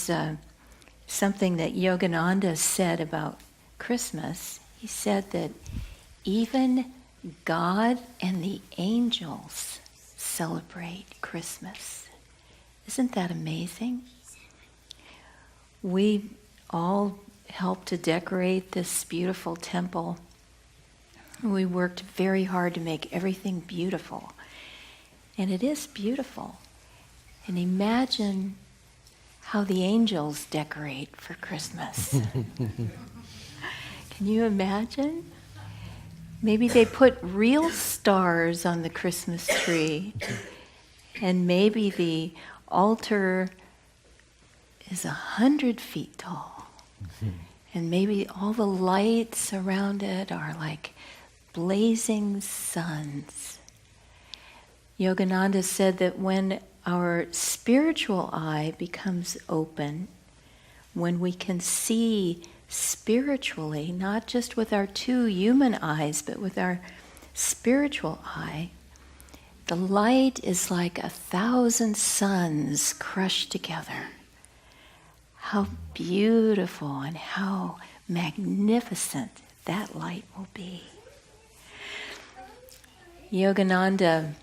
was something that Yogananda said about Christmas. He said that even God and the angels celebrate Christmas. Isn't that amazing? We all helped to decorate this beautiful temple. We worked very hard to make everything beautiful. And it is beautiful. And imagine how the angels decorate for Christmas. Can you imagine? Maybe they put real stars on the Christmas tree. And maybe the altar is 100 feet tall. And maybe all the lights around it are like blazing suns. Yogananda said that when our spiritual eye becomes open, when we can see spiritually, not just with our two human eyes, but with our spiritual eye, the light is like 1,000 suns crushed together. How beautiful and how magnificent that light will be. Yogananda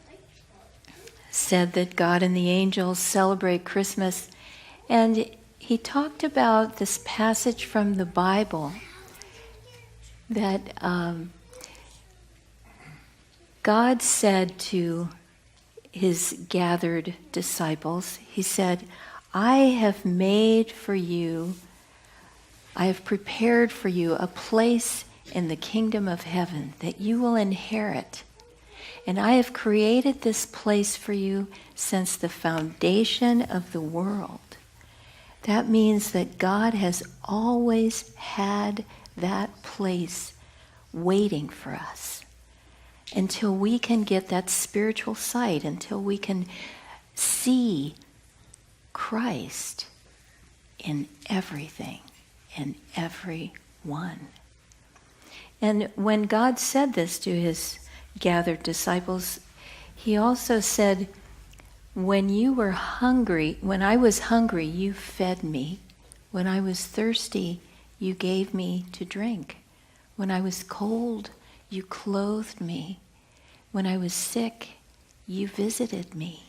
said that God and the angels celebrate Christmas, and he talked about this passage from the Bible that God said to his gathered disciples, he said, I have prepared for you a place in the kingdom of heaven that you will inherit. And I have created this place for you since the foundation of the world. That means that God has always had that place waiting for us until we can get that spiritual sight, until we can see Christ in everything, in everyone. And when God said this to his gathered disciples, he also said, when I was hungry, you fed me. When I was thirsty, you gave me to drink. When I was cold, you clothed me. When I was sick, you visited me.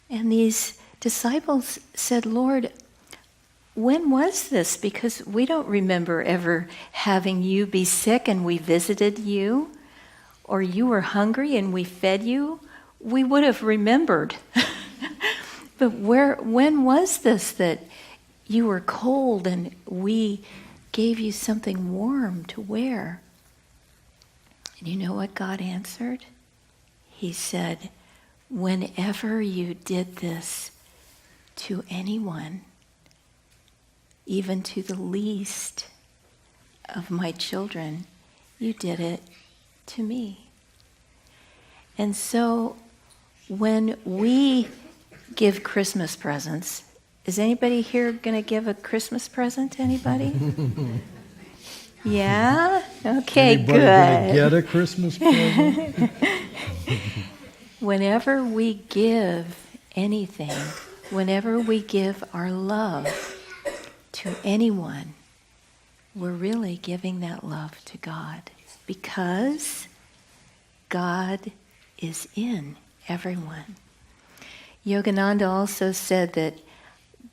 And these disciples said, Lord, when was this? Because we don't remember ever having you be sick and we visited you, or you were hungry and we fed you. We would have remembered. But when was this that you were cold and we gave you something warm to wear? And you know what God answered? He said, whenever you did this to anyone, even to the least of my children, you did it to me. And so when we give Christmas presents, is anybody here going to give a Christmas present to anybody? Yeah? Okay, anybody good. Anybody going to get a Christmas present? Whenever we give anything, whenever we give our love to anyone, we're really giving that love to God, because God is in everyone. Yogananda also said that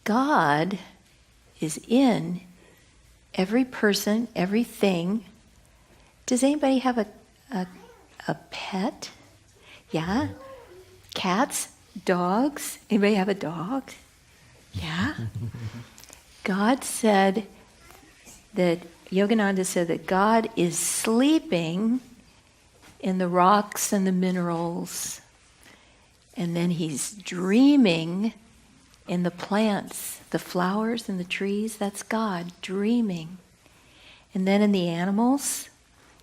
God is in every person, everything. Does anybody have a pet? Yeah? Cats? Dogs? Anybody have a dog? Yeah? God said that, Yogananda said that God is sleeping in the rocks and the minerals, and then he's dreaming in the plants, the flowers and the trees. That's God dreaming. And then in the animals,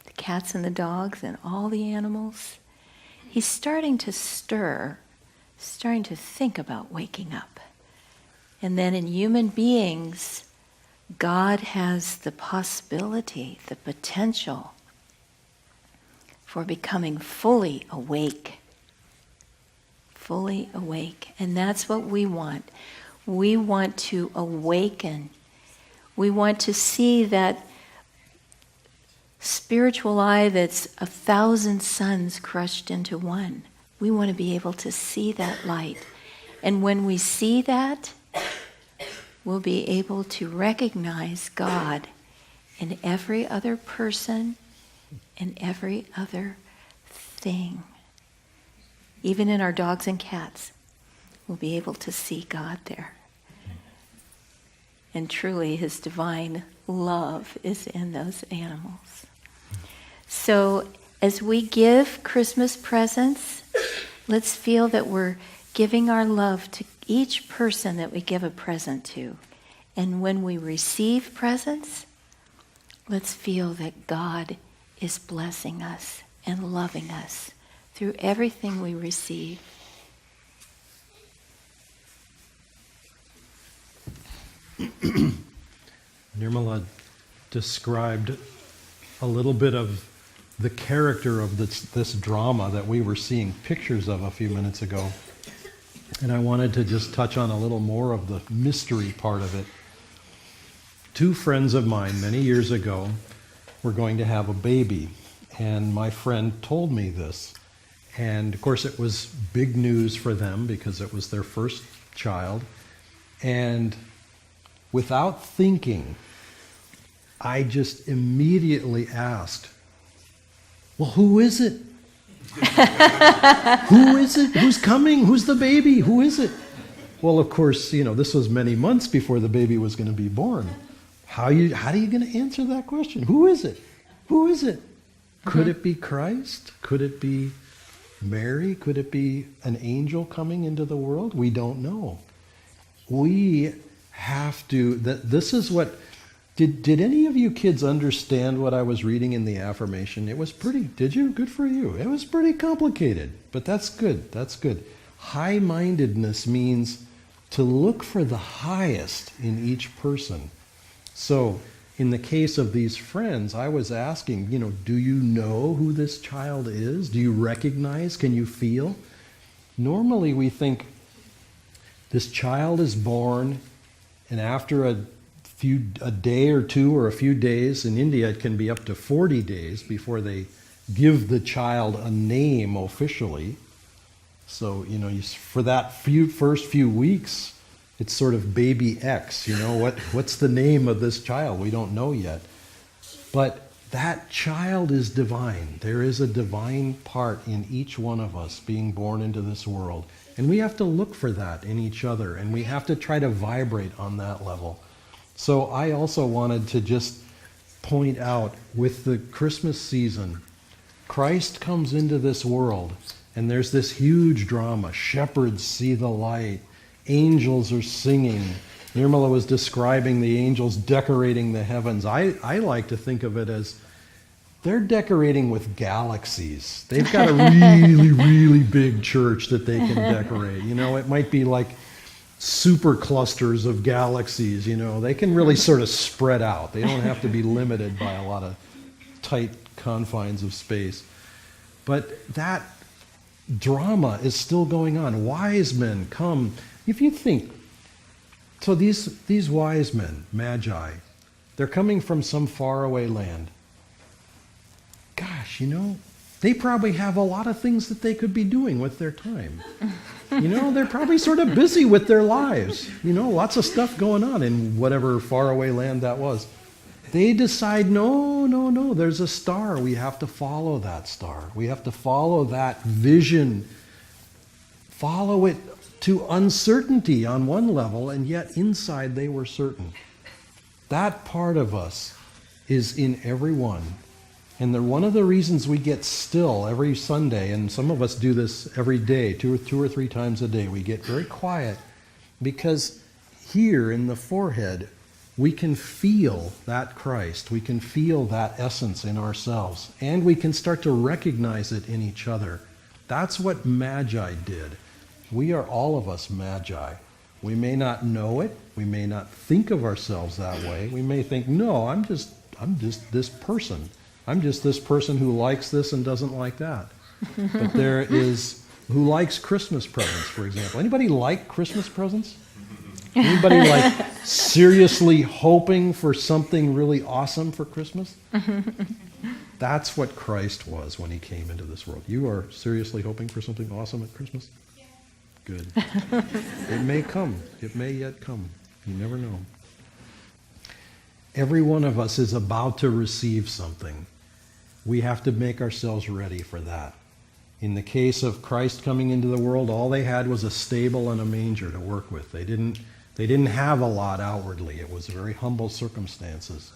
the cats and the dogs and all the animals, he's starting to stir, starting to think about waking up. And then in human beings, God has the possibility, the potential for becoming fully awake. Fully awake. And that's what we want. We want to awaken. We want to see that spiritual eye that's 1,000 suns crushed into one. We want to be able to see that light. And when we see that, we'll be able to recognize God in every other person and every other thing. Even in our dogs and cats, we'll be able to see God there. And truly, His divine love is in those animals. So, as we give Christmas presents, let's feel that we're giving our love to each person that we give a present to. And when we receive presents, let's feel that God is blessing us and loving us through everything we receive. Nirmala described a little bit of the character of this drama that we were seeing pictures of a few minutes ago. And I wanted to just touch on a little more of the mystery part of it. Two friends of mine many years ago were going to have a baby, and my friend told me this. And of course it was big news for them because it was their first child. And without thinking, I just immediately asked, well, who is it? Who is it? Who's coming? Who's the baby? Who is it? Well, of course, this was many months before the baby was going to be born. How are you going to answer that question? Who is it? Who is it? Could it be Christ? Could it be Mary? Could it be an angel coming into the world? We don't know. We have to, this is what, did any of you kids understand what I was reading in the affirmation? It was pretty, did you? Good for you. It was pretty complicated, but that's good, that's good. High-mindedness means to look for the highest in each person. So, in the case of these friends, I was asking, do you know who this child is? Do you recognize? Can you feel? Normally we think this child is born, and after a day or two or a few days, in India it can be up to 40 days before they give the child a name officially. So, for that first few weeks, it's sort of baby X, what's the name of this child? We don't know yet. But that child is divine. There is a divine part in each one of us being born into this world. And we have to look for that in each other, and we have to try to vibrate on that level. So I also wanted to just point out, with the Christmas season, Christ comes into this world, and there's this huge drama. Shepherds see the light. Angels are singing. Nirmala was describing the angels decorating the heavens. I like to think of it as they're decorating with galaxies. They've got a really, really big church that they can decorate. It might be like super clusters of galaxies. They can really sort of spread out. They don't have to be limited by a lot of tight confines of space. But that drama is still going on. Wise men come. If you think, so these wise men, magi, they're coming from some faraway land. Gosh, they probably have a lot of things that they could be doing with their time. They're probably sort of busy with their lives. Lots of stuff going on in whatever faraway land that was. They decide, no, there's a star. We have to follow that star. We have to follow that vision. Follow it to uncertainty on one level, and yet inside they were certain. That part of us is in everyone. And one of the reasons we get still every Sunday, and some of us do this every day, two or three times a day, we get very quiet, because here in the forehead, we can feel that Christ. We can feel that essence in ourselves. And we can start to recognize it in each other. That's what Magi did. We are all of us Magi. We may not know it. We may not think of ourselves that way. We may think, no, I'm just this person. I'm just this person who likes this and doesn't like that. But there is, who likes Christmas presents, for example. Anybody like Christmas presents? Anybody like seriously hoping for something really awesome for Christmas? That's what Christ was when he came into this world. You are seriously hoping for something awesome at Christmas? Yeah. Good. It may come. It may yet come. You never know. Every one of us is about to receive something. We have to make ourselves ready for that. In the case of Christ coming into the world, all they had was a stable and a manger to work with. They didn't have a lot outwardly. It was very humble circumstances.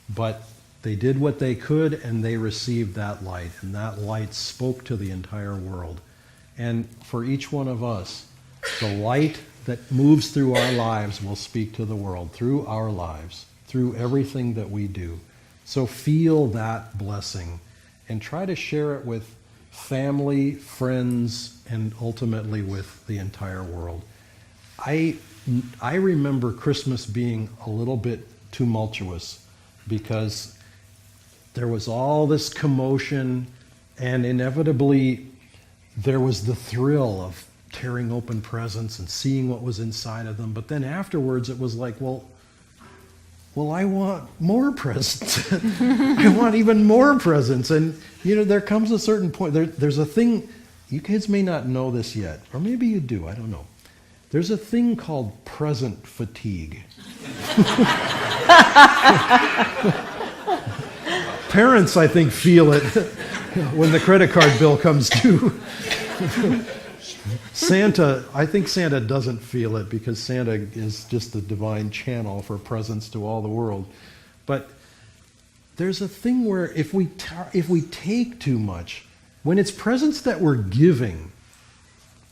But they did what they could, and they received that light, and that light spoke to the entire world. And for each one of us, the light that moves through our lives will speak to the world, through our lives, through everything that we do. So feel that blessing, and try to share it with family, friends, and ultimately with the entire world. I remember Christmas being a little bit tumultuous because there was all this commotion, and inevitably there was the thrill of tearing open presents and seeing what was inside of them. But then afterwards it was like, well, I want more presents. I want even more presents. And, there comes a certain point. There's a thing, you kids may not know this yet, or maybe you do, I don't know. There's a thing called present fatigue. Parents, I think, feel it when the credit card bill comes due. I think Santa doesn't feel it because Santa is just the divine channel for presents to all the world. But there's a thing where if we take too much, when it's presents that we're giving,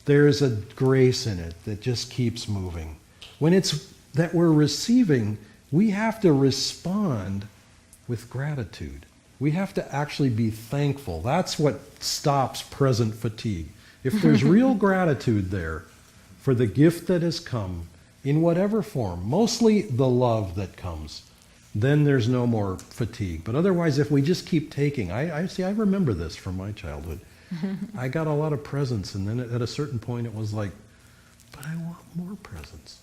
there's a grace in it that just keeps moving. When it's that we're receiving, we have to respond with gratitude. We have to actually be thankful. That's what stops present fatigue. If there's real gratitude there for the gift that has come, in whatever form, mostly the love that comes, then there's no more fatigue. But otherwise, if we just keep taking, I remember this from my childhood. I got a lot of presents, and then at a certain point it was like, but I want more presents.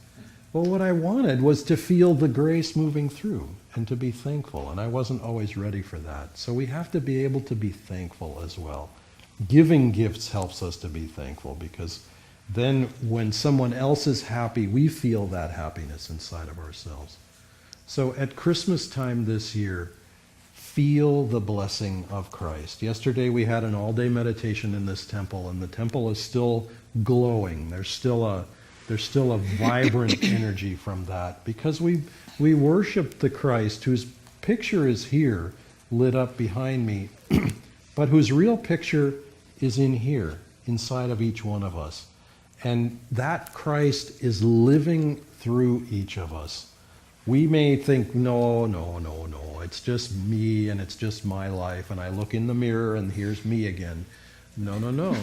Well, what I wanted was to feel the grace moving through and to be thankful, and I wasn't always ready for that. So we have to be able to be thankful as well. Giving gifts helps us to be thankful, because then when someone else is happy, we feel that happiness inside of ourselves. So at Christmas time this year, feel the blessing of Christ. Yesterday we had an all-day meditation in this temple, and the temple is still glowing. There's still a vibrant energy from that, because we worship the Christ whose picture is here, lit up behind me, but whose real picture is in here, inside of each one of us. And that Christ is living through each of us. We may think, no, it's just me and it's just my life, and I look in the mirror and here's me again. No.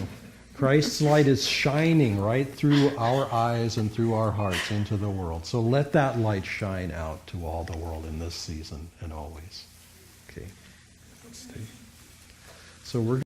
Christ's light is shining right through our eyes and through our hearts into the world. So let that light shine out to all the world in this season and always. Okay. So we're